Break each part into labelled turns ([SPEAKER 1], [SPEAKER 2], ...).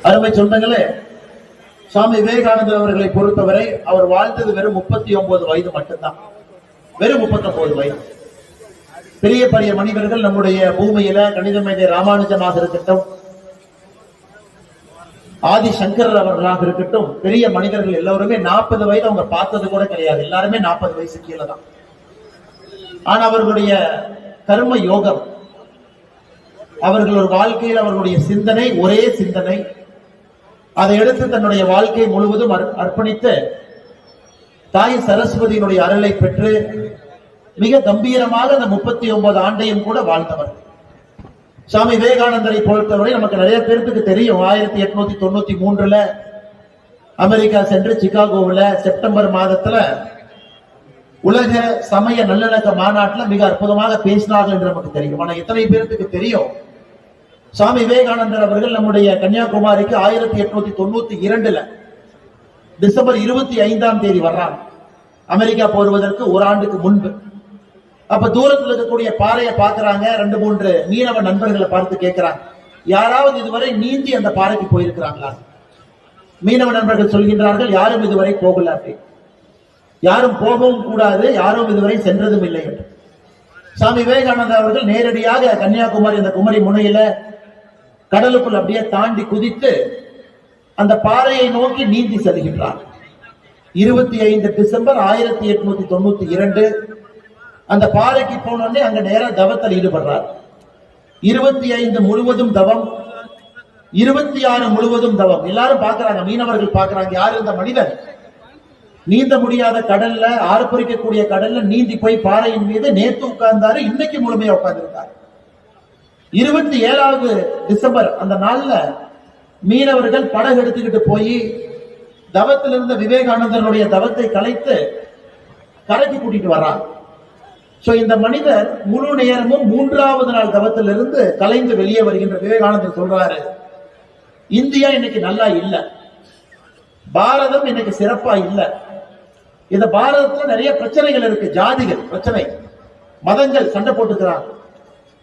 [SPEAKER 1] அருமை சொந்தங்களே, சுவாமி விவேகானந்தர் அவர்களை பொறுத்தவரை அவர் வாழ்ந்தது வெறும் 39 வயது மட்டும்தான். வெறும் 39 வயது. பெரிய பெரிய மனிதர்கள் நம்முடைய பூமியில கணித மேதை ராமானுஜமாக இருக்கட்டும், ஆதிசங்கர் அவர்களாக இருக்கட்டும், பெரிய மனிதர்கள் எல்லோருமே 40 வயது அவங்க பார்த்தது கூட கிடையாது. எல்லாருமே 40 வயசு கீழே தான். ஆனா அவர்களுடைய கர்ம யோகம், அவர்கள் ஒரு வாழ்க்கையில் அவர்களுடைய சிந்தனை ஒரே சிந்தனை, அதை எடுத்து தன்னுடைய வாழ்க்கை முழுவதும் அர்ப்பணித்து தாய் சரஸ்வதியினுடைய அருளை பெற்று மிக கம்பீரமாக அந்த 39 ஆண்டையும் கூட வாழ்ந்தவர். சுவாமி விவேகானந்தரை பொறுத்தவரை நமக்கு நிறைய பேருக்கு தெரியும். 1893 அமெரிக்கா சென்று சிகாகோவில் செப்டம்பர் மாதத்துல உலக சமய நல்லிணக்க மாநாட்டில் மிக அற்புதமாக பேசினார்கள் என்று நமக்கு தெரியும். ஆனா எத்தனை பேருக்கு தெரியும், சுவாமி விவேகானந்தர் அவர்கள் நம்முடைய கன்னியாகுமரிக்கு 1892 டிசம்பர் 25 வர்றாங்க. அமெரிக்கா போடுவதற்கு ஒரு ஆண்டுக்கு முன்பு. அப்ப தூரத்தில் இருக்கக்கூடிய பாறையை பார்க்கிறாங்க. 2-3 மீனவ நண்பர்களை பார்த்து கேட்கிறாங்க, யாராவது இதுவரை நீந்தி அந்த பாறைக்கு போயிருக்கிறாங்களா? மீனவ நண்பர்கள் சொல்கின்றார்கள், யாரும் இதுவரை போகல, அப்படி யாரும் போகவும் கூடாது, யாரும் இதுவரை சென்றதும் இல்லை என்று. சுவாமி விவேகானந்தர் அவர்கள் நேரடியாக கன்னியாகுமரி அந்த குமரி முனையில கடலுக்குள் அப்படியே தாண்டி குதித்து அந்த பாறையை நோக்கி நீந்தி செல்கின்றார். 25 டிசம்பர் 1892 அந்த பாறைக்கு போனோடனே அங்க நேர தவத்தில் ஈடுபடுறார். 25 முழுவதும் தவம், 26 முழுவதும் தவம். எல்லாரும் பாக்குறாங்க, மீனவர்கள் பாக்குறாங்க, யாரு இந்த மனிதன் நீந்த முடியாத கடல்ல, ஆர்ப்பரிக்கக்கூடிய கடல்ல நீந்தி போய் பாறையின் மீது நேத்து உட்கார்ந்தாரு, இன்னைக்கு முழுமையா உட்கார்ந்திருக்காரு. 27 டிசம்பர் அந்த நாள்ல மீனவர்கள் படகு எடுத்துக்கிட்டு போய் தவத்தில் இருந்த விவேகானந்தருடைய தவத்தை கலைத்து கரைக்கு கூட்டிட்டு வர்றாங்க. சோ இந்த மனிதர் முழு நேரமும் 3வது நாள் தவத்திலிருந்து கலைந்து வெளியே வருகின்ற விவேகானந்தர் சொல்றாரு, இந்தியா இன்னைக்கு நல்லா இல்ல, பாரதம் இன்னைக்கு சிறப்பா இல்ல. இந்த பாரதத்துல நிறைய பிரச்சனைகள் இருக்கு, ஜாதிகள் பிரச்சனை, மதங்கள் சண்டை போட்டுக்கிறாங்க,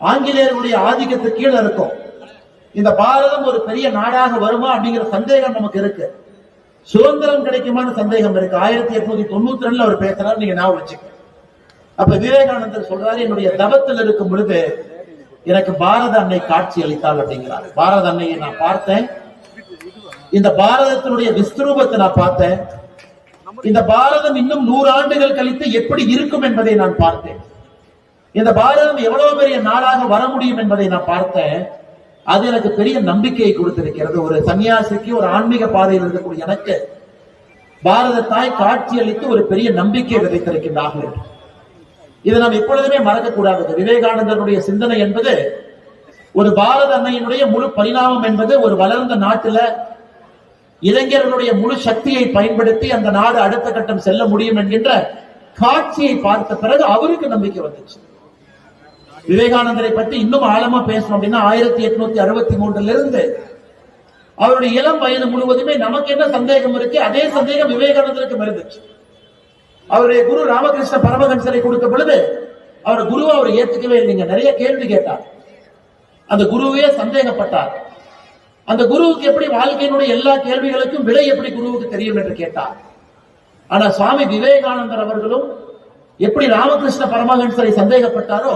[SPEAKER 1] ஆங்கிலேயர்களுடைய ஆதிக்கத்துக்கு கீழே இருக்கும். இந்த பாரதம் ஒரு பெரிய நாடாக வருமா அப்படிங்கிற சந்தேகம் நமக்கு இருக்கு. சுதந்திரம் கிடைக்குமான சந்தேகம் இருக்கு. 1892 அவர் பேசுறாரு, நீங்க ஞாபகம் வச்சுக்க. அப்ப விவேகானந்தர் சொல்றாரு, என்னுடைய தவத்தில் இருக்கும் பொழுது எனக்கு பாரத அன்னை காட்சி அளித்தாள் அப்படிங்கிறார். பாரத அன்னையை நான் பார்த்தேன், இந்த பாரதத்தினுடைய விஸ்வரூபத்தை நான் பார்த்தேன், இந்த பாரதம் இன்னும் 100 ஆண்டுகள் கழித்து எப்படி இருக்கும் என்பதை நான் பார்த்தேன், இந்த பாரதம் எவ்வளவு பெரிய நாடாக வர முடியும் என்பதை நான் பார்த்தேன். அது எனக்கு பெரிய நம்பிக்கையை கொடுத்திருக்கிறது. ஒரு சன்னியாசிக்கு, ஒரு ஆன்மீக பாதையில் இருக்கக்கூடிய எனக்கு பாரத தாய் காட்சி அளித்து ஒரு பெரிய நம்பிக்கை விதைத்திருக்கின்றார்கள். இதை நாம் எப்பொழுதுமே மறக்க கூடாது. விவேகானந்தருடைய சிந்தனை என்பது ஒரு பாரத அன்னையினுடைய முழு பரிணாமம் என்பது ஒரு வளர்ந்த நாட்டில இளைஞர்களுடைய முழு சக்தியை பயன்படுத்தி அந்த நாடு அடுத்த கட்டம் செல்ல முடியும் என்கின்ற காட்சியை பார்த்த பிறகு அவருக்கு நம்பிக்கை வந்துச்சு. விவேகானந்தரை பற்றி இன்னும் ஆழமா பேசணும் அப்படின்னா 1863 அவருடைய இளம் வயது முழுவதுமே நமக்கு என்ன சந்தேகம் இருக்கு, அதே சந்தேகம் விவேகானந்தருக்கு இருந்துச்சு. அவருடைய குரு ராமகிருஷ்ண பரமஹன்சரை கொடுத்த பொழுது அவர் குருவை அவர் ஏத்துக்கவே இல்லைங்க. நிறைய கேள்வி கேட்டார், அந்த குருவே சந்தேகப்பட்டார். அந்த குருவுக்கு எப்படி வாழ்க்கையினுடைய எல்லா கேள்விகளுக்கும் விடை எப்படி குருவுக்கு தெரியும் என்று கேட்டார். ஆனா சுவாமி விவேகானந்தர் அவர்களும் எப்படி ராமகிருஷ்ண பரமஹன்சரை சந்தேகப்பட்டாரோ,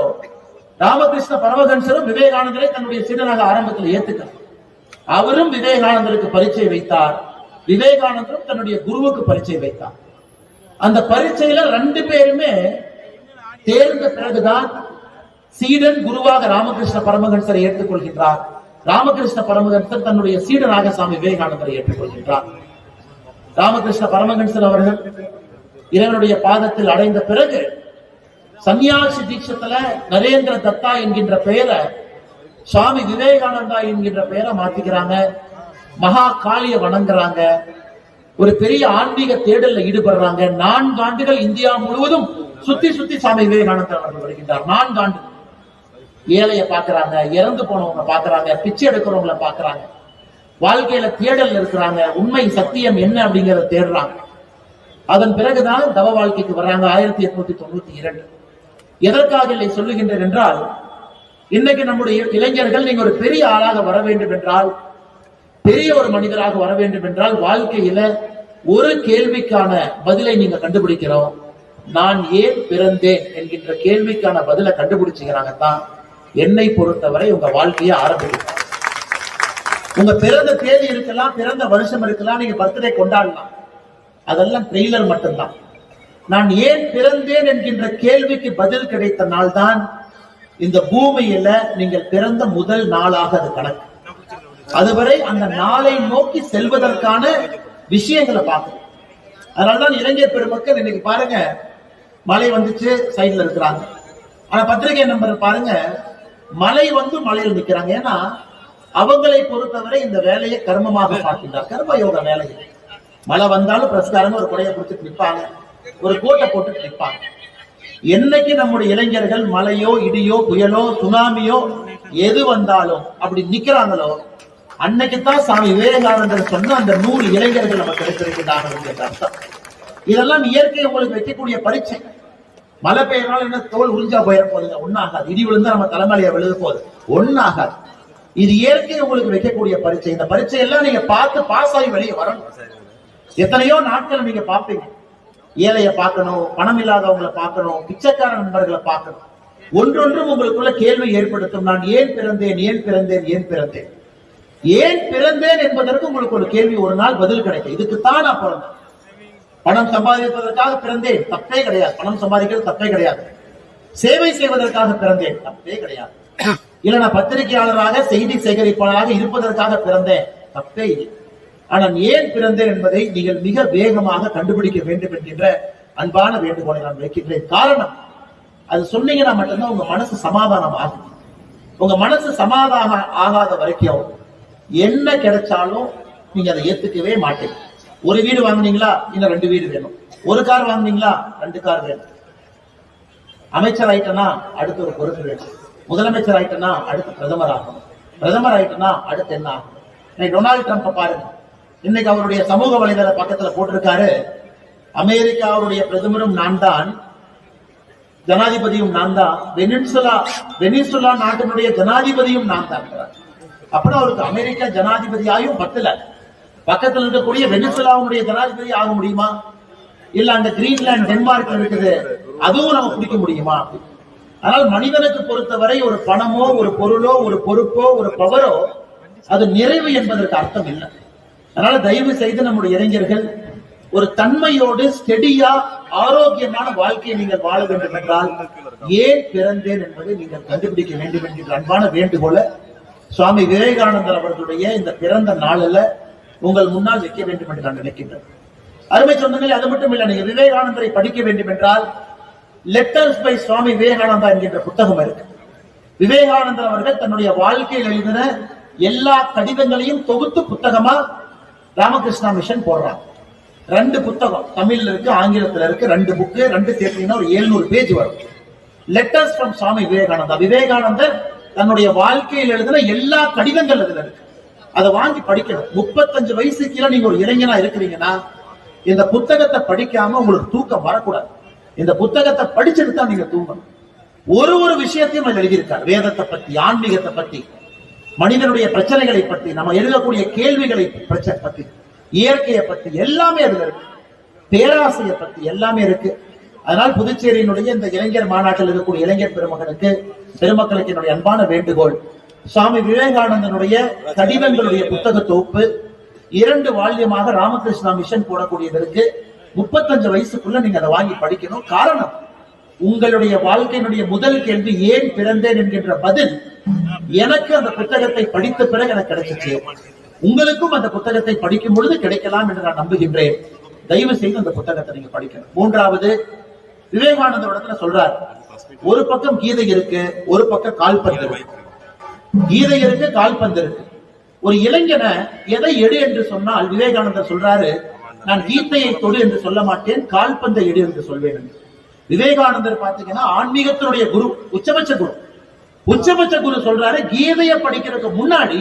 [SPEAKER 1] ராமகிருஷ்ண பரமஹன்சரும் விவேகானந்தரை தன்னுடைய சீடனாக ஆரம்பத்தில் ஏத்துக்கிறார். அவரும் விவேகானந்தருக்கு பரீட்சை வைத்தார், விவேகானந்தரும் தன்னுடைய குருவுக்கு பரீட்சை வைத்தார். அந்த பரீட்சையில 2 பேருமே தேர்ந்த பிறகுதான் சீடன் குருவாக ராமகிருஷ்ண பரமஹன்சரை ஏற்றுக்கொள்கின்றார். ராமகிருஷ்ண பரமஹன்சர் தன்னுடைய சீடனாக சுவாமி விவேகானந்தரை ஏற்றுக்கொள்கின்றார். ராமகிருஷ்ண பரமஹன்சர் அவர்கள் இறைவனுடைய பாதத்தில் அடைந்த பிறகு சன்னியாசி தீட்சத்துல நரேந்திர தத்தா என்கின்ற பெயரை சுவாமி விவேகானந்தா என்கின்ற பெயரை மாத்திக்கிறாங்க. மகா காளிய வணங்குறாங்க, ஒரு பெரிய ஆன்மீக தேடல்ல ஈடுபடுறாங்க. 4 ஆண்டுகள் இந்தியா முழுவதும் சுத்தி சுத்தி சுவாமி விவேகானந்தர் அவர்கள் வருகின்றார். 4 ஆண்டுகள் ஏழைய பாக்குறாங்க, இறந்து போனவங்க பாக்குறாங்க, பிச்சை எடுக்கிறவங்களை பாக்குறாங்க, வாழ்க்கையில தேடல் இருக்கிறாங்க, உண்மை சத்தியம் என்ன அப்படிங்கறத தேடுறாங்க. அதன் பிறகுதான் தவ வாழ்க்கைக்கு வர்றாங்க. 1892 எதற்காக இல்லை சொல்லுகின்றேன் என்றால், இன்னைக்கு நம்முடைய இளைஞர்கள் நீங்க ஒரு பெரிய ஆளாக வர வேண்டும் என்றால் பெரிய ஒரு மனிதராக வர வேண்டும் என்றால் வாழ்க்கையில ஒரு கேள்விக்கான பதிலை நீங்க கண்டுபிடிக்கிறோம். நான் ஏன் பிறந்தேன் என்கின்ற கேள்விக்கான பதிலை கண்டுபிடிச்சுக்கிறாங்கத்தான் என்னை பொறுத்தவரை உங்க வாழ்க்கையை ஆரம்பிக்கும். உங்க பிறந்த தேதி இருக்கலாம், பிறந்த வருஷம் இருக்கலாம், நீங்க பர்த்டே கொண்டாடலாம், அதெல்லாம் ட்ரெய்லர் மட்டும்தான். நான் ஏன் பிறந்தேன் என்கின்ற கேள்விக்கு பதில் கிடைத்த நாள் தான் இந்த பூமியில நீங்கள் பிறந்த முதல் நாளாக அது கணக்கு. அதுவரை அந்த நாளை நோக்கி செல்வதற்கான விஷயங்களை பார்க்கணும். அதனால்தான் இளைஞர் பெருமக்கள் இன்னைக்கு பாருங்க, மழை வந்துச்சு சைட்ல இருக்கிறாங்க, ஆனா பத்திரிகை நம்பர் பாருங்க மழை வந்து மழையில் நிக்கிறாங்க. ஏன்னா அவங்களை பொறுத்தவரை இந்த வேலையை கர்மமாக பார்க்கின்றார், கர்ம யோக வேலையை. மழை வந்தாலும் பிரஸ்காரங்க ஒரு குடையை பிடிச்சிட்டு நிற்பாங்க, ஒரு கோட்டை போட்டு நிற்பாங்க. என்னைக்கு நம்முடைய இளைஞர்கள் மழையோ இடியோ புயலோ சுனாமியோ எது வந்தாலும் அப்படி நிக்கிறாங்களோ அன்னைக்குத்தான் சாமி விவேகானந்தர் சொன்ன அந்த 100 இளைஞர்கள் நம்ம கிடைத்திருக்கிறார்கள் அர்த்தம். இதெல்லாம் இயற்கை உங்களுக்கு வைக்கக்கூடிய பரீட்சை. மழை பெய்யறனால என்ன தோல் உறிஞ்சா போயிட போகுதுங்க? ஒன்னாகாது. இடி விழுந்தா நம்ம தலைமையில விழுக போகுது, ஒன்னாகாது. இது இயற்கை உங்களுக்கு வைக்கக்கூடிய பரீட்சை. இந்த பரீட்சை எல்லாம் நீங்க பார்த்து பாஸ் ஆகி வெளியே வரணும். எத்தனையோ நாட்கள் நீங்க பார்ப்பீங்க, ஏழைய பார்க்கணும், பணம் இல்லாதவங்களை பார்க்கணும், பிச்சைக்கார நண்பர்களை பார்க்கணும். ஒன்றொன்றும் உங்களுக்குள்ள கேள்வி ஏற்படுத்தும். நான் ஏன் பிறந்தேன், ஏன் பிறந்தேன், ஏன் பிறந்தேன், ஏன் பிறந்தேன் என்பதற்கு உங்களுக்கு ஒரு கேள்வி ஒரு நாள் பதில் கிடைக்கும். இதுக்குத்தான் நான் பிறந்தேன். பணம் சம்பாதிப்பதற்காக பிறந்தேன், தப்பே கிடையாது. பணம் சம்பாதிக்கிறது தப்பே கிடையாது. சேவை செய்வதற்காக பிறந்தேன், தப்பே கிடையாது. இல்ல நான் பத்திரிகையாளராக செய்தி சேகரிப்பாளராக இருப்பதற்காக பிறந்தேன், தப்பே இல்லை. ஆனால் ஏன் பிறந்தேன் என்பதை நீங்கள் மிக வேகமாக கண்டுபிடிக்க வேண்டும் என்கின்ற அன்பான வேண்டுகோளை நான் வைக்கின்றேன். காரணம், அது சொன்னீங்கன்னா மட்டும்தான் உங்க மனசு சமாதானம் ஆகும். உங்க மனசு சமாதானம் ஆகாத வரைக்கும் என்ன கிடைச்சாலும் நீங்க அதை ஏத்துக்கவே மாட்டீங்க. ஒரு வீடு வாங்கினீங்களா, இன்னும் 2 வீடு வேணும். ஒரு கார் வாங்கினீங்களா, 2 கார் வேணும். அமைச்சர் ஆயிட்டனா அடுத்து ஒரு பொறுப்பு வேணும். முதலமைச்சர் ஆயிட்டனா அடுத்து பிரதமர் ஆகணும். பிரதமர் ஆயிட்டனா அடுத்து என்ன ஆகணும்? இன்னைக்கு டொனால்டு ட்ரம்ப் பாருங்க, இன்னைக்கு அவருடைய சமூக வலைதள பக்கத்துல போட்டிருக்காரு, அமெரிக்காவுடைய பிரதமரும் நான் தான், ஜனாதிபதியும் நான் தான், வெனிசுலா நாட்டினுடைய ஜனாதிபதியும் நான் தான். அப்புறம் அவருக்கு அமெரிக்கா ஜனாதிபதியாயும் பத்தல, பக்கத்தில் இருக்கக்கூடிய வெனிசுலாவுடைய ஜனாதிபதி ஆக முடியுமா? இல்ல அந்த கிரீன்லாந்து டென்மார்க் இருக்குது, அதுவும் நம்ம பிடிக்க முடியுமா? ஆனால் மனிதனுக்கு பொறுத்தவரை ஒரு பணமோ ஒரு பொருளோ ஒரு பொறுப்போ ஒரு பவரோ அது நிறைவு என்பதற்கு அர்த்தம் இல்லை. அதனால தயவு செய்து நம்முடைய இளைஞர்கள் ஒரு தன்மையோடு ஸ்டெடியா ஆரோக்கியமான வாழ்க்கையை நீங்கள் வாழ வேண்டும் என்றால் ஏன் பிறந்தேன் என்பதை நீங்கள் கண்டுபிடிக்க வேண்டும் என்கின்ற அன்பான வேண்டுகோளை சுவாமி விவேகானந்தர் அவர்களுடைய இந்த பிறந்த நாளில் உங்கள் முன்னால் வைக்க வேண்டும் என்று நான் நினைக்கின்றேன். அருமை சொந்தங்களே, அது மட்டும் இல்லை, நீங்க விவேகானந்தரை படிக்க வேண்டும் என்றால் லெட்டர்ஸ் பை சுவாமி விவேகானந்தா என்கின்ற புத்தகம் இருக்கு. விவேகானந்தர் அவர்கள் தன்னுடைய வாழ்க்கையில் எழுதின எல்லா கடிதங்களையும் தொகுத்து புத்தகமா ராமகிருஷ்ணா மிஷன் போடுறாங்க. 2 புத்தகம் தமிழ்ல இருக்கு, ஆங்கிலத்துல இருக்கு. 2 புக்கு, 2 சேர்த்தீங்கன்னா ஒரு 700 பேஜ் வரும். Letters from Swami Vivekananda. விவேகானந்தர் தன்னுடைய வாழ்க்கையில் எழுதின எல்லா கடிதங்கள் அதுல இருக்கு. அதை வாங்கி படிக்கணும். 35 வயசு கீழே நீங்க ஒரு இளைஞனா இருக்கிறீங்கன்னா இந்த புத்தகத்தை படிக்காம உங்களுக்கு தூக்கம் வரக்கூடாது. இந்த புத்தகத்தை படிச்சுட்டு தான் நீங்க தூங்கணும். ஒரு விஷயத்தையும் அதில் எழுதியிருக்கார். வேதத்தை பத்தி, ஆன்மீகத்தை பத்தி, மனிதனுடைய பிரச்சனைகளை பத்தி, நம்ம எழுதக்கூடிய கேள்விகளை பத்தி, இயற்கையை பத்தி எல்லாமே அதுல இருக்கு. பேராசையை பத்தி எல்லாமே இருக்கு. அதனால் புதுச்சேரியினுடைய இந்த இளைஞர் மாநாட்டில் இருக்கக்கூடிய இளைஞர் பெருமக்களுக்கு என்னுடைய அன்பான வேண்டுகோள், சுவாமி விவேகானந்தனுடைய கடிதங்களுடைய புத்தக தொகுப்பு 2 வால்யமாக ராமகிருஷ்ணா மிஷன் போடக்கூடியதற்கு 35 வயசுக்குள்ள நீங்க அதை வாங்கி படிக்கணும். காரணம், உங்களுடைய வாழ்க்கையினுடைய முதல் கேள்வி ஏன் பிறந்தேன் என்கின்ற பதில் எனக்கு அந்த புத்தகத்தை படித்த பிறகு எனக்கு கிடைச்சிச்சு. உங்களுக்கும் அந்த புத்தகத்தை படிக்கும் பொழுது கிடைக்கலாம் என்று நான் நம்புகின்றேன். தயவு செய்து அந்த புத்தகத்தை நீங்க படிக்கணும். 3வது, விவேகானந்தர் இடத்துல சொல்றார், ஒரு பக்கம் கீதை இருக்கு, ஒரு பக்கம் கால்பந்து இருக்கு. கீதை இருக்கு, கால்பந்து இருக்கு. ஒரு இளைஞனை எதை எடு என்று சொன்னால் விவேகானந்தர் சொல்றாரு, நான் கீதையை தொடு என்று சொல்ல மாட்டேன், கால்பந்தை எடு என்று சொல்வேன். விவேகானந்தர் பாத்தீங்கன்னா ஆன்மீகத்தினுடைய குரு, உச்சபட்ச குரு சொல்றாரு, கீதையை படிக்கிறதுக்கு முன்னாடி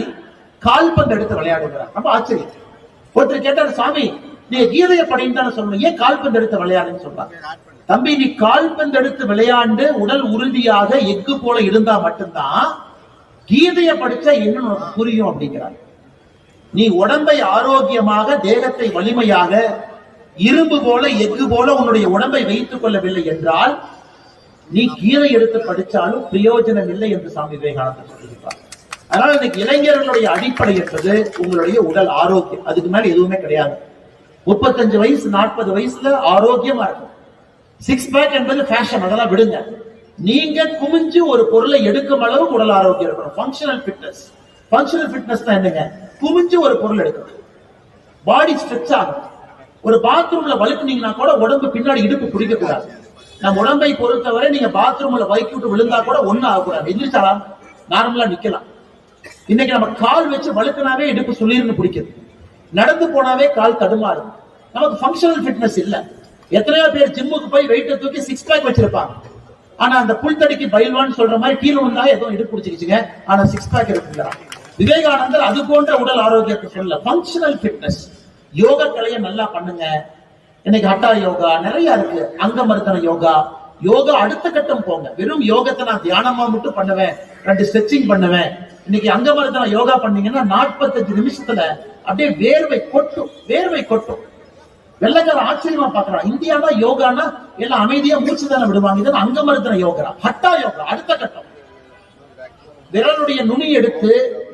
[SPEAKER 1] கால்பந்து எடுத்து விளையாடுகிறார். ரொம்ப ஆச்சரியம். ஒருத்தர் கேட்டார், சாமி நீங்க கீதையை படின்னு தானே சொல்லணும், ஏன் கால்பந்து எடுத்து விளையாடுன்னு சொல்றாங்க. தம்பி, நீ கால்பந்து எடுத்து விளையாண்டு உடல் உறுதியாக எஃகு போல இருந்தா மட்டும்தான் கீதையை படிச்சா என்ன புரியும் அப்படிங்கிறார். நீ உடம்பை ஆரோக்கியமாக, தேகத்தை வலிமையாக, இரும்பு போல எஃகு போல உன்னுடைய உடம்பை வைத்துக் கொள்ளவில்லை என்றால் நீ கீரை எடுத்து படிச்சாலும் பிரயோஜனம் இல்லை என்று சாமி விவேகானந்தர் சொல்லியிருப்பார். அதனால இன்னைக்கு இளைஞர்களுடைய அடிப்படை என்பது உங்களுடைய உடல் ஆரோக்கியம். அதுக்கு மேல எதுவுமே கிடையாது. 35 வயசு 40 வயசுல ஆரோக்கியமா இருக்கும். 6 பேக் என்பது ஃபேஷன், அதெல்லாம் விடுங்க. நீங்க குமிஞ்சு ஒரு பொருளை எடுக்கும் அளவுக்கு உடல் ஆரோக்கியம் இருக்கணும். Functional fitness. ஃபங்க்ஷனல் ஃபிட்னஸ் தான் என்னங்க? குமிஞ்சு ஒரு பொருள் எடுக்கணும், பாடி ஸ்ட்ரெச் ஆகும். ஒரு பாத்ரூம்ல வழுக்குனீங்கன்னா கூட உடம்பு பின்னாடி இடுப்பு பிடிக்க கூடாது. நம்ம உடம்பை பொறுத்தவரை நீங்க பாத்ரூம்ல வைக்கி விட்டு விழுந்தா கூட ஒண்ணும் ஆகக்கூடாது. எந்திரிச்சாலாம், நார்மலா நிக்கலாம். இன்னைக்கு நம்ம கால் வச்சு வழுக்கினாவே இடுப்பு சுளிர்னு பிடிக்குது, நடந்து போனாவே கால் தடுமாறுது. நமக்கு ஃபங்க்ஷனல் ஃபிட்னஸ் இல்ல. எத்தனையோ பேர் ஜிம்முக்கு போய் வெயிட்டை தூக்கி 6 பேக் வச்சிருப்பாங்க. ஆனா அந்த புல்தடிக்கு பயில்வான்னு சொல்ற மாதிரி கீழே வந்தா ஏதோ இடுப்பு பிடிச்சிக்கிச்சுங்க, ஆனா 6 பேக் இருக்குங்க. விவேகானந்தர் அது போன்ற உடல் ஆரோக்கியத்தை சொல்ல. Functional fitness. யோக கலையை நல்லா பண்ணுங்க. இன்னைக்கு ஹட்டா யோகா நிறைய இருக்கு, அங்கமர்தன யோகா. யோகா அடுத்த கட்டம் போங்க. வெறும் யோகத்தை நான் தியானமா மட்டும் பண்ணுவேன், 2 ஸ்ட்ரெச்சிங் பண்ணுவேன். இன்னைக்கு அங்கமர்தன யோகா பண்ணீங்கன்னா 45 நிமிஷத்துல அப்படியே வேர்வை கொட்டும், வேர்வை கொட்டும். வெள்ளக்கார ஆச்சரியமா பாக்குறான். இந்தியானா யோகானா எல்லாம் அமைதியா மூச்சு தானே விடுவாங்க. இதெல்லாம் அங்கமர்தன யோகா, ஹட்டா யோகா அடுத்த கட்டம். விரலுடைய நுனி எடுத்து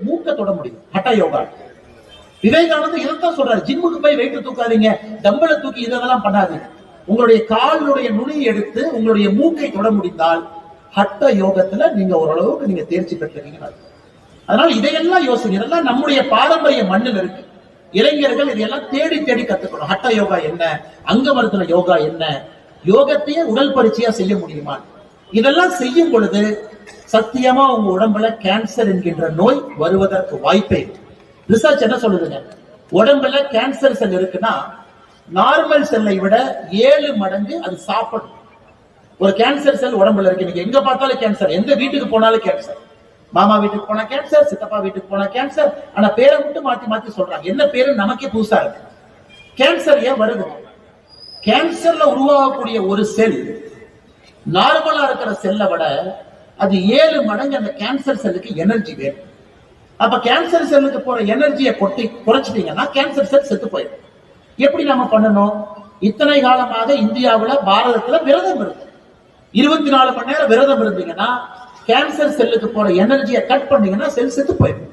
[SPEAKER 1] மூக்க தொட முடியும் ஹட்டா யோகா. விவேகானந்தர் இதைத்தான் சொல்றாரு. ஜிம்முக்கு போய் வெயிட் தூக்காதீங்க, டம்பளை தூக்கி இதெல்லாம் பண்ணாதீங்க. உங்களுடைய காலுடைய நுனி எடுத்து உங்களுடைய மூக்கை தொட முடிந்தால் ஹட்ட யோகத்துல நீங்க ஓரளவுக்கு நீங்க தேர்ச்சி பெற்றிருக்கீங்க. அதனால இதையெல்லாம் யோசிங்க. இதெல்லாம் நம்முடைய பாரம்பரிய மண்ணில் இருக்கு. இளைஞர்கள் இதையெல்லாம் தேடி தேடி கத்துக்கணும். ஹட்ட யோகா என்ன, அங்கமர்தன யோகா என்ன, யோகத்தையே உடல் பரிச்சையா செய்ய முடியுமா? இதெல்லாம் செய்யும் பொழுது சத்தியமா உங்க உடம்புல கேன்சர் என்கின்ற நோய் வருவதற்கு வாய்ப்பே. ரிசர்ச் என்ன சொல்லுதுங்க? உடம்புல கேன்சர் செல் இருக்குன்னா நார்மல் செல்லை விட 7 மடங்கு அது சாப்பிடும். ஒரு கேன்சர் செல் உடம்புல இருக்கு. நீங்க எங்க பார்த்தாலும் கேன்சர், எந்த வீட்டுக்கு போனாலும் கேன்சர். மாமா வீட்டுக்கு போனா கேன்சர், சித்தப்பா வீட்டுக்கு போனா கேன்சர். ஆனா பேரை மட்டும் மாத்தி மாத்தி சொல்றாங்க. என்ன பேரு நமக்கே புதுசா இருக்கு. கேன்சர் ஏன் வருது? கேன்சர்ல உருவாகக்கூடிய ஒரு செல் நார்மலா இருக்கிற செல்லை விட அது 7 மடங்கு அந்த கேன்சர் செல்லுக்கு எனர்ஜி வேணும். அப்ப கேன்சர் செல்லுக்கு போற எனர்ஜியை குறைச்சிட்டீங்கன்னா கேன்சர் செல் செத்து போயிடும். எப்படி நம்ம பண்ணணும்? இத்தனை காலமாக இந்தியாவுல, பாரதத்துல விரதம் இருக்கு. 24 மணி நேரம் விரதம் இருந்தீங்கன்னா கேன்சர் செல்லுக்கு போற எனர்ஜியை கட் பண்ணீங்கன்னா செல் செத்து போயிடும்.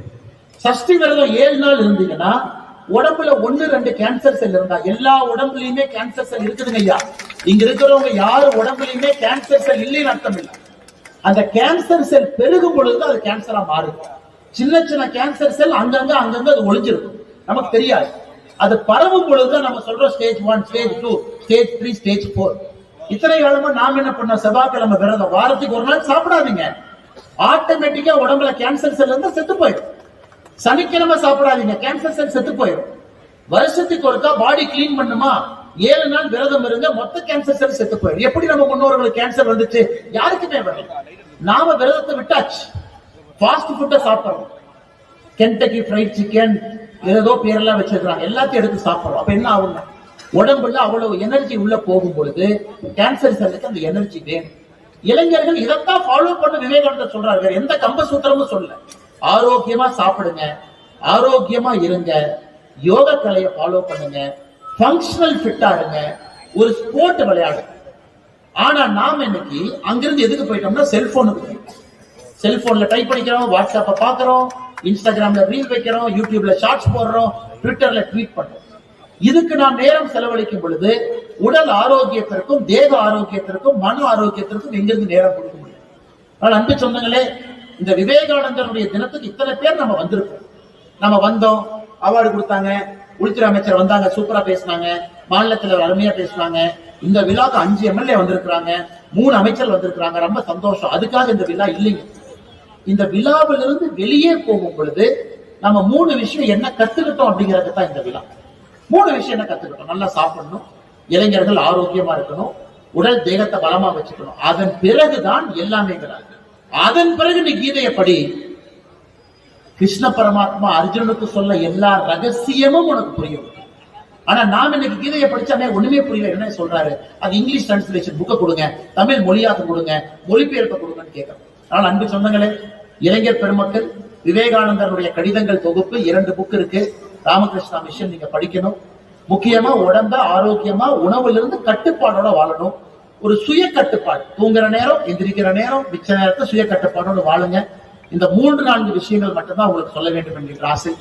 [SPEAKER 1] சஷ்டி விரதம் 7 நாள் இருந்தீங்கன்னா உடம்புல 1-2 கேன்சர் செல் இருந்தா எல்லா உடம்புலயுமே கேன்சர் செல் இருக்குதுங்க ஐயா. இங்க இருக்கிறவங்க யாரு உடம்புலயுமே கேன்சர் செல் இல்லைன்னு அர்த்தம் இல்லை. அந்த கேன்சர் செல் பெருகும் பொழுது அது கேன்சரா மாறுது. சின்ன சின்ன கேன்சர் செல் அங்கங்க அது ஒளிஞ்சிருக்கும், நமக்கு தெரியாது. அது பரவும் பொழுதுதான் நம்ம சொல்றோம் ஸ்டேஜ் 1, ஸ்டேஜ் 2, ஸ்டேஜ் 3, ஸ்டேஜ் 4. இத்தனை காலமா நாம் என்ன பண்ண? செவ்வாய்க்கிழமை விரதம், வாரத்துக்கு ஒரு நாள் சாப்பிடாதீங்க. ஆட்டோமேட்டிக்கா உடம்புல கேன்சர் செல் இருந்தா செத்து போயிடும். சனிக்கிழமை சாப்பிடாதீங்க, கேன்சர் செல் செத்து போயிடும். வருஷத்துக்கு ஒருக்கா பாடி கிளீன் பண்ணுமா, 7 நாள் விரதம் இருங்க, மொத்த கேன்சர் செல் செத்து போயிடும். எப்படி நம்ம முன்னோர்களுக்கு கேன்சர் வந்துச்சு? யாருக்குமே வரல. நாம விரதத்தை விட்டாச்சு, ஃபாஸ்ட் ஃபுட்டை சாப்பிடுறோம். கென்டக்கி ஃப்ரைட் சிக்கன் ஏதோ பேரெல்லாம் வச்சிருக்காங்க, எல்லாத்தையும் எடுத்து சாப்பிடுறோம். அப்ப என்ன ஆகுங்க? உடம்புல அவ்வளவு எனர்ஜி உள்ள போகும் பொழுது கேன்சர் செல்லுக்கு அந்த எனர்ஜி வேணும். இளைஞர்கள் இதைத்தான் ஃபாலோ பண்ண விவேகானந்தர் சொல்றாரு. வேற எந்த கம்ப சூத்திரமும் சொல்ல. ஆரோக்கியமா சாப்பிடுங்க, ஆரோக்கியமா இருங்க, யோக கலையை ஃபாலோ பண்ணுங்க, ஃபங்க்ஷனல் ஃபிட்டா இருங்க, ஒரு ஸ்போர்ட் விளையாடுங்க. ஆனா நாம இன்னைக்கு அங்கிருந்து எதுக்கு போயிட்டோம்னா செல்போனுக்கு. செல்போன்ல டைப் பண்ணிக்கிறோம், வாட்ஸ்அப்ப பாக்குறோம், இன்ஸ்டாகிராம்ல ரீல் வைக்கிறோம், யூடியூப்ல ஷார்ட்ஸ் போடுறோம், ட்விட்டர்ல ட்வீட் பண்றோம். இதுக்கு நாம் நேரம் செலவழிக்கும் பொழுது உடல் ஆரோக்கியத்திற்கும், தேக ஆரோக்கியத்திற்கும், மன ஆரோக்கியத்திற்கும் எங்கிருந்து நேரம் கொடுக்க முடியும்? ஆனால் அன்பு சொந்தங்களே, இந்த விவேகானந்தருடைய தினத்துக்கு இத்தனை பேர் நம்ம வந்திருக்கோம். நம்ம வந்தோம், அவார்டு கொடுத்தாங்க, உள்துறை அமைச்சர் வந்தாங்க, சூப்பரா பேசினாங்க, மாநில தலைவர் அருமையா பேசினாங்க. இந்த விழாக்கு 5 எம்எல்ஏ வந்திருக்கிறாங்க, 3 அமைச்சர் வந்திருக்கிறாங்க. ரொம்ப சந்தோஷம். அதுக்காக இந்த விழா இல்லைங்க. இந்த விழாவிலிருந்து வெளியே போகும் பொழுது நம்ம 3 விஷயம் என்ன கத்துக்கிட்டோம் அப்படிங்கிறது தான் இந்த விழா. 3 விஷயம் என்ன கத்துக்கிட்டோம்? நல்லா சாப்பிடணும், இளைஞர்கள் ஆரோக்கியமா இருக்கணும், உடல் தேகத்தை பலமா வச்சுக்கணும். அதன் பிறகுதான் எல்லாமே. அதன் பிறகு நீ கீதையை படி. கிருஷ்ண பரமாத்மா அர்ஜுனனுக்கு சொல்ல எல்லா ரகசியமும் உனக்கு புரியும். ஆனா நாம இன்னைக்கு கீதையை படிச்சாமே ஒண்ணுமே புரியல. என்ன சொல்றாரு? அது இங்கிலீஷ் டிரான்ஸ்லேஷன் புக்கை கொடுங்க, தமிழ் மொழியாக்க கொடுங்க, மொழிபெயர்ப்ப கொடுங்கன்னு கேட்கறோம். ஆனால் அன்பு சொந்தங்களே, இளைஞர் பெருமக்கள், விவேகானந்தருடைய கடிதங்கள் தொகுப்பு 2 புக் இருக்கு. ராமகிருஷ்ணா மிஷன் நீங்க படிக்கணும். முக்கியமா உடம்ப ஆரோக்கியமா உணவுல இருந்து கட்டுப்பாடோட வாழணும். ஒரு சுய கட்டுப்பாடு, தூங்குற நேரம், எந்திரிக்கிற நேரம், மிச்ச நேரத்தை சுய கட்டுப்பாடோட வாழுங்க. இந்த 3-4 விஷயங்கள் மட்டும்தான் உங்களுக்கு சொல்ல வேண்டும் என்கின்ற ஆசை.